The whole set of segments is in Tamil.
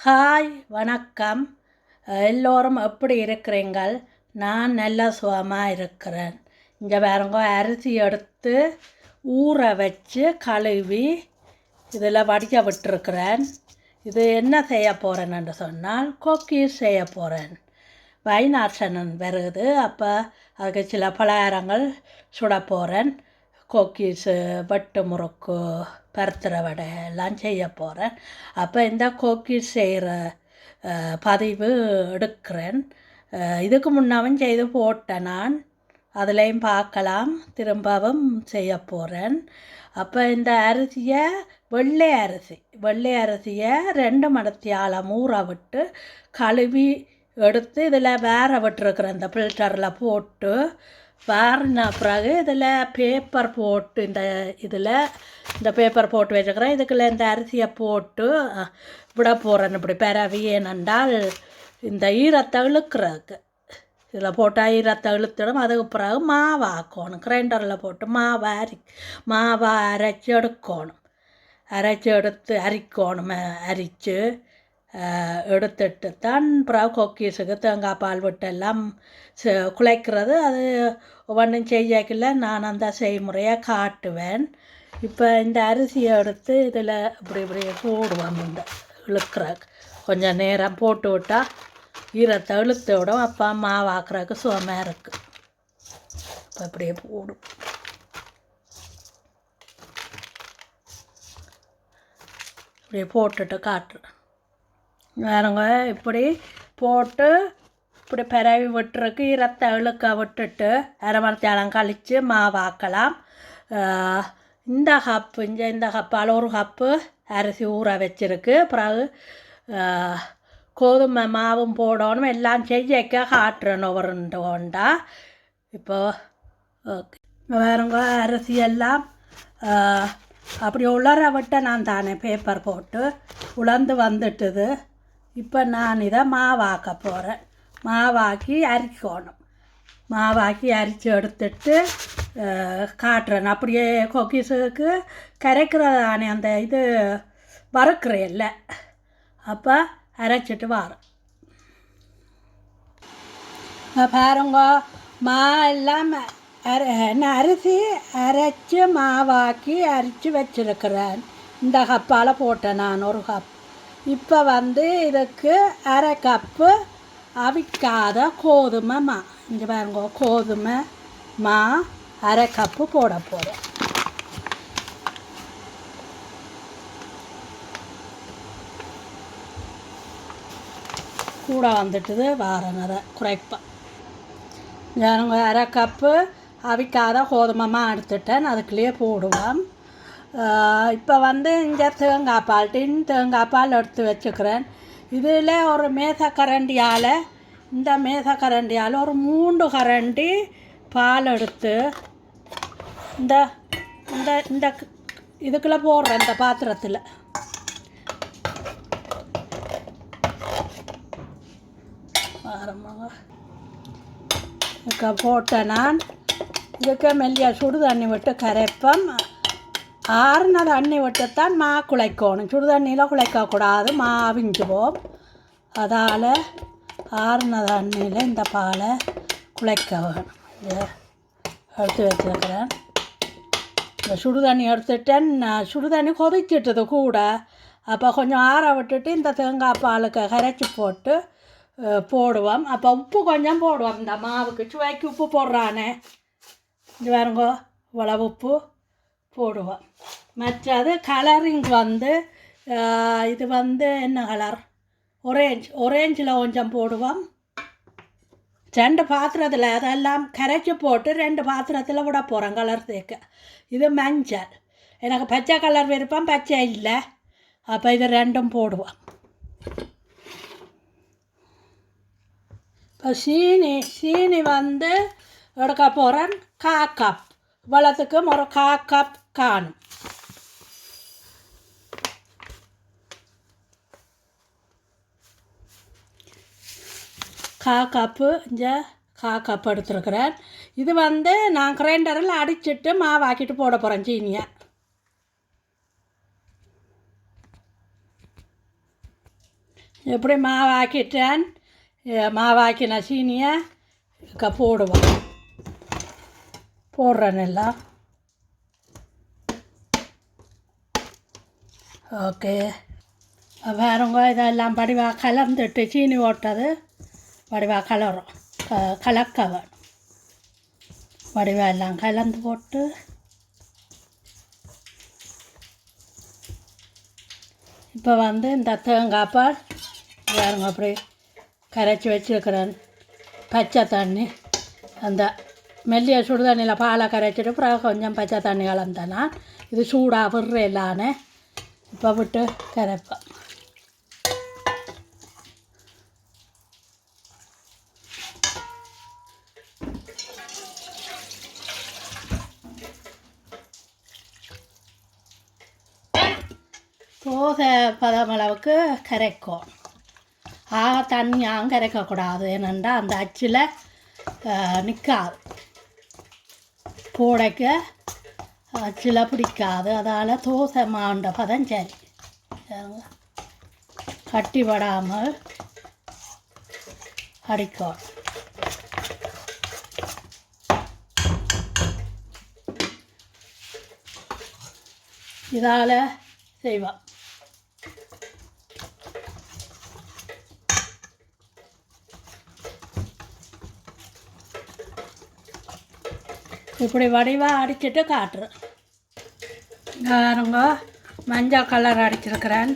ஹாய் வணக்கம். எல்லோரும் எப்படி இருக்கிறீங்கள்? நான் நல்ல சுகமாக இருக்கிறேன். இங்கே பாருங்க, அரிசி எடுத்து ஊற வச்சு கழுவி இதில் வடிக்க விட்டுருக்கிறேன். இது என்ன செய்ய போகிறேன்னு சொன்னால் குக்கீஸ் செய்ய போகிறேன். வைநாட்சனன் வருது, அப்போ அதுக்கு சில பலகாரங்கள் சுட போகிறேன். குக்கீஸு, வட்டு முறுக்கு, பருத்திர வடை எல்லாம் செய்ய போகிறேன். அப்போ இந்த குக்கீஸ் செய்கிற பதிவு எடுக்கிறேன். இதுக்கு முன்னாவும் செய்து போட்டேன் நான், அதுலேயும் பார்க்கலாம். திரும்பவும் செய்ய போகிறேன். அப்போ இந்த அரிசியை வெள்ளை அரிசியை 2 மடத்தியால் ஊற விட்டு கழுவி எடுத்து இதில் வேற விட்டுருக்குறேன். இந்த ஃபில்டரில் போட்டு வாரின பிறகு இதில் பேப்பர் போட்டு இந்த பேப்பர் போட்டு வச்சுக்கிறேன். இதுக்குள்ள இந்த அரிசியை போட்டு விட போகிறேன். இப்படி பரவி ஏனென்றால் இந்த ஈரத்தை இழுக்கிறதுக்கு இதில் போட்டால் ஈரத்தை இழுத்துடும். அதுக்கு பிறகு மாவாக்கணும். கிரைண்டரில் போட்டு மாவை அரைச்சி எடுக்கணும். அரித்து எடுத்துட்டு தான் பிறகு குக்கீஸுக்கு தேங்காய் பால் விட்டு எல்லாம் குழைக்கிறது. அது ஒன்றும் செய்யக்கில்ல, நான் அந்த செய்முறையை காட்டுவேன். இப்போ இந்த அரிசியை எடுத்து இதில் இப்படி போடுவோம். இந்த இழுக்கிற கொஞ்சம் நேரம் போட்டு விட்டால் ஈரத்தை இழுத்து விடும். அப்போ மாவாக்குறதுக்கு சுகமாக இருக்குது. இப்போ இப்படியே போடும். இப்படியே போட்டுட்டு காட்டுறேன். வேறுங்க இப்படி போட்டு இப்படி பரவி விட்டுருக்கு. ஈரத்தை இழுக்க விட்டுட்டு அரை மணித்தாலம் கழித்து மாவாக்கலாம். இந்த கப்பால் 1 கப்பு அரிசி ஊற வச்சிருக்கு. பிறகு கோதுமை மாவும் போடணும். எல்லாம் செய்யக்க காட்டுறேன் ஒவ்வொரு கொண்டா. இப்போது ஓகே, வேறுங்க அரிசியெல்லாம் அப்படி உலர விட்ட நான் தானே பேப்பர் போட்டு உலர்ந்து வந்துட்டுது. இப்போ நான் இதை மாவாக்க போகிறேன். மாவாக்கி அரிக்கணும். மாவாக்கி அரித்து எடுத்துட்டு காட்டுறேன். அப்படியே குக்கீஸுக்கு கரைக்கிறதானே அந்த இது வறுக்கிறேன் இல்லை, அப்போ அரைச்சிட்டு வரேன். பாருங்க, எல்லாம் அரிசி அரைச்சி மாவாக்கி அரித்து வச்சுருக்கிறேன். இந்த கப்பால் போட்டேன் நான் 1 கப். இப்போ இதுக்கு அரை கப்பு அவிக்காத கோதுமை மா. இங்கே பாருங்க, கோதுமை மா அரை கப்பு போட போகிறேன். கூட வந்துட்டுது வாரனதை குறைப்பேன். பாருங்க, அரை கப்பு அவிக்காத கோதுமை மா எடுத்துட்டேன். அதுக்குள்ளேயே போடுவேன். இப்போ இங்கே தேங்காய் பால் எடுத்து வச்சுக்கிறேன். இதில் ஒரு மேசக்கரண்டியால் ஒரு 3 கரண்டி பால் எடுத்து இந்த இந்த இந்த இதுக்குள்ளே போடுறேன். இந்த பாத்திரத்தில் போட்டேன். நான் இதுக்கு மெல்லிய சுடு தண்ணி விட்டு கரைப்பேன். ஆறுன தண்ணி விட்டுத்தான் மா குழைக்கணும். சுடு தண்ணியில் குழைக்கக்கூடாது, மா அவிஞ்சுவோம். அதால் ஆறுன தண்ணியில் இந்த பாலை குழைக்க வேணும். எடுத்து வச்சுருக்கிறேன். இந்த சுடு தண்ணி எடுத்துட்டேன். சுடு தண்ணி கொதிச்சிட்டது கூட. அப்போ கொஞ்சம் ஆற விட்டுட்டு இந்த தேங்காய் பாலுக்கு கரைச்சி போட்டு போடுவோம். அப்போ உப்பு கொஞ்சம் போடுவோம். இந்த மாவுக்கு சுவைக்கு உப்பு போடுறானே, இது பாருங்கோ, இவ்வளவு உப்பு போடுவோம். மற்றது கலரிங் இது என்ன கலர், ஒரேஞ்சில் கொஞ்சம் போடுவோம். 2 பாத்திரத்தில் அதெல்லாம் கரைச்சி போட்டு 2 பாத்திரத்தில் விட போகிறேன் கலர் சேர்க்க. இது மஞ்சள். எனக்கு பச்சை கலர் விருப்பம், பச்சை இல்லை. அப்போ இது 2ம் போடுவோம். இப்போ சீனி எடுக்க போகிறேன். 1/4 கப். இவ்வளோத்துக்கும் ஒரு 1/4 கப் காணும். கப்பு இங்கே 1/4 கப் எடுத்துருக்கிறேன். இது நான் கிரைண்டரில் அடிச்சுட்டு மாவாக்கிட்டு போட போகிறேன் சீனியை. எப்படி மாவாக்கிட்டேன், மாவாக்கின சீனியை போடுவோம். போடுறேன் எல்லாம். ஓகே, வேறுங்க இதெல்லாம் படிவாக கலந்துட்டு சீனி ஓட்டது வடிவாக கலரும், கலக்க வேணும். வடிவாக எல்லாம் கலந்து போட்டு இப்போ வந்து இந்த தேங்காய் பால் வேறுங்க அப்படி கரைச்சி வச்சுருக்கிறேன். பச்சை தண்ணி, அந்த மெல்லிய சுடு தண்ணியில் பாலை கரைச்சிட்டு அப்புறம் கொஞ்சம் பச்சை தண்ணி கலந்தேன்னா இது சூடாக விடுற இல்லானே இப்போ விட்டு கரைப்பேன். தோசை பதமளவுக்கு கரைக்கும். தண்ணியாகவும் கரைக்கக்கூடாது, ஏனெண்டா அந்த அச்சில் நிற்காது, போடைக்க அச்சில் பிடிக்காது. அதால் தோசை மாண்ட பதம் சரி, கட்டிப்படாமல் அடிக்கும். இதால் செய்வோம். இப்படி வடிவாக அடிச்சுட்டு காட்டுறேன். பாருங்க, மஞ்சள் கலர் அடிச்சிருக்கிறேன்.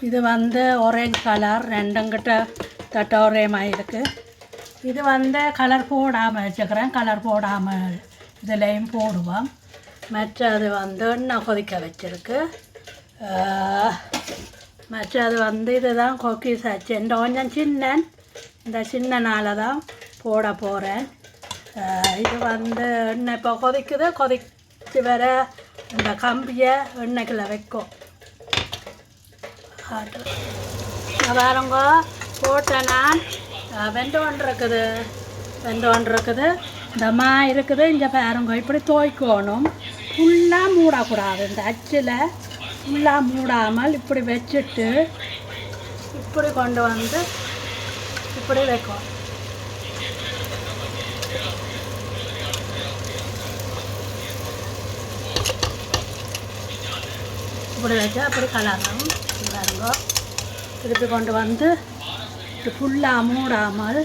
இது வந்து ஆரஞ்சு கலர், ரெண்டுங்கிட்ட தட்ட ஒரே மாதிரி இருக்குது. இது வந்து கலர் போடாமல் வச்சுக்கிறேன். கலர் போடாமல் இதுலேயும் போடுவோம். மற்றது வந்து எண்ணெய் கொதிக்க வச்சுருக்கு. மற்றது வந்து இதுதான் கொக்கீஸ் ஆச்சு. இந்த கொஞ்சம் சின்னன், இந்த சின்னனால தான் போட போகிறேன். இது வந்து எண்ணெய் இப்போ கொதிக்குது. கொதிச்சு வர இந்த கம்பியை எண்ணெய்க்குள்ள வைக்கும். பாருங்க, போட்டேன் நான். வெந்தோண்டு இருக்குது, இந்த மா இருக்குது. இங்கே பாருங்க, இப்படி துவைக்கணும். ஃபுல்லாக மூடக்கூடாது. இந்த அச்சில் ஃபுல்லாக மூடாமல் இப்படி வச்சுட்டு இப்படி கொண்டு வந்து இப்படி வைக்கும். இப்படி வச்சா அப்படி கலரணும். பாருங்க, திருப்பி கொண்டு வந்து இப்படி ஃபுல்லாக மூடாமல்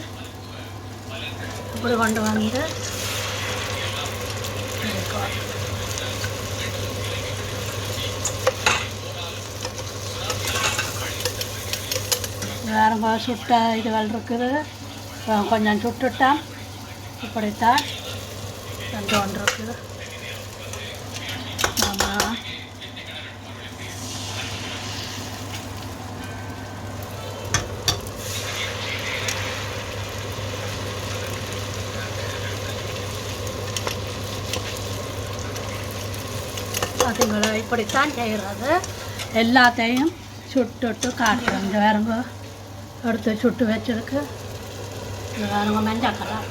இப்படி கொண்டு வந்து வேறுங்க சுட்ட இதுகள் இருக்குது. கொஞ்சம் சுட்டுட்டான். இப்படித்தான் ரெண்டு ஒன்று இருக்குது. ஆமாம், அதுங்களை இப்படித்தான் செய்கிறது. எல்லாத்தையும் சுட்டுட்டு காட்டுறோம். இந்த வேறுங்க எடுத்து சுட்டு வச்சுருக்கு. இந்த வேறுங்க மஞ்சள் கலர்,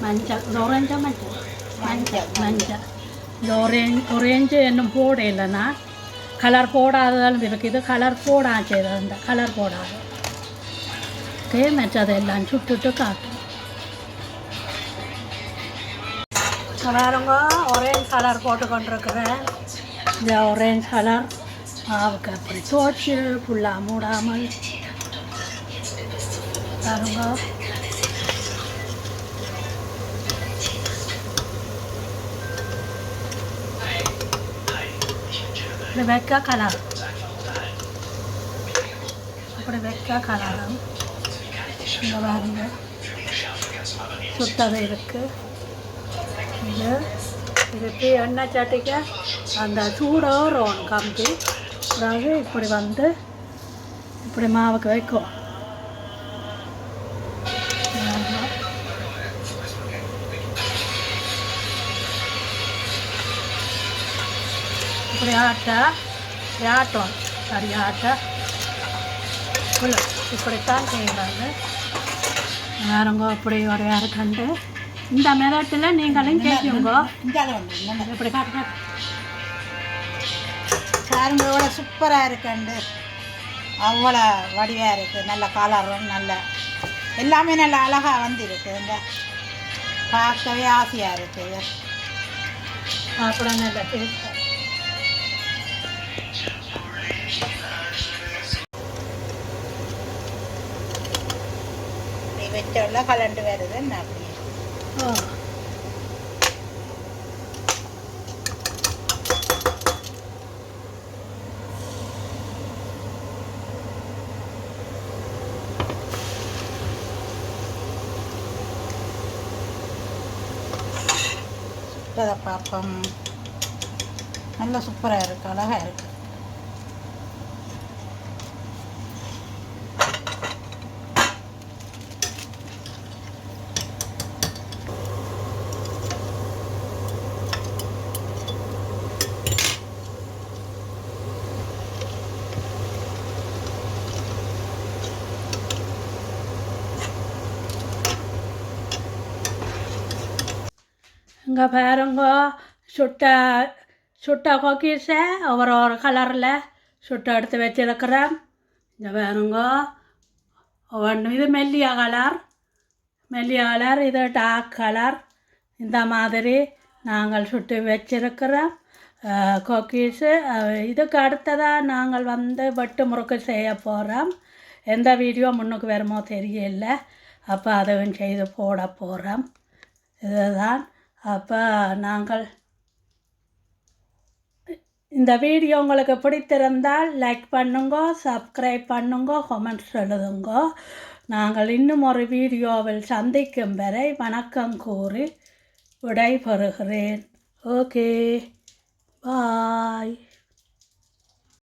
மஞ்சள் ஒரேஞ்சா மஞ்சள் இந்த ஒரேஞ்சு இன்னும் போட இல்லைன்னா கலர் போடாததாலும் இருக்குது. இது கலர் போடா செய்கிறது, இந்த கலர் போடாது. ஓகே, மச்சதை எல்லாம் சுட்டுட்டு காட்டும். வேறுங்க ஒரேஞ்ச் கலர் போட்டு கொண்டிருக்கிறேன். இந்த ஆரஞ்சு கலர் மாவுக்கு அப்படி துவச்சி ஃபுல்லாக மூடாமல் பாருங்க. இப்படி வைக்க கலர், அப்படி வைக்க கலரும். இந்த பாருங்க சுத்தது இருக்குது. இது திருப்பி எண்ணெய் சட்டிக்க அந்த சூடோறும் கம்பி, அதாவது இப்படி வந்து இப்படி மாவுக்கு வைக்கும். இப்படி ஆட்டம் சரி இப்படித்தான் செய்கிறாங்க. வேறுங்க அப்படி ஒரு கண்டு இந்த மெதட்டில் நீங்களும் கேட்குங்க. இப்படி காட்டு சாருங்களோட சூப்பராக இருக்கண்டு. அவ்வளோ வடிவாக இருக்குது. நல்ல கலரும் நல்ல எல்லாமே நல்ல அழகாக வந்துருக்கு. இந்த பார்க்கவே ஆசையாக இருக்குது. அப்புறம் நல்ல டேஸ்ட்டாக இப்படி வச்சோம்ல கலண்டு வருது. என்ன அப்படி அதை பார்ப்போம். நல்லா சூப்பராக இருக்குது, அழகாக இருக்குது. இங்கே பாருங்க, சுட்ட குக்கீஸை ஒரு கலரில் சுட்டு எடுத்து வச்சிருக்கிறேன். இங்கே பாருங்க, இது மெல்லிய கலர், இது டார்க் கலர். இந்த மாதிரி நாங்கள் சுட்டு வச்சிருக்கிறோம் குக்கீஸு. இதுக்கு அடுத்ததாக நாங்கள் வெட்டு முறுக்கு செய்ய போகிறோம். எந்த வீடியோ முன்னுக்கு வருமோ தெரியல. அப்போ அதுவும் செய்து போட போகிறோம். இதுதான். அப்போ நாங்கள் இந்த வீடியோ உங்களுக்கு பிடித்திருந்தால் லைக் பண்ணுங்க, சப்ஸ்கிரைப் பண்ணுங்க, கமெண்ட்ஸ் எழுதுங்க. நாங்கள் இன்னும் ஒரு வீடியோவில் சந்திக்கும் வரை வணக்கம் கூறி விடைபெறுகிறேன். ஓகே, பாய்.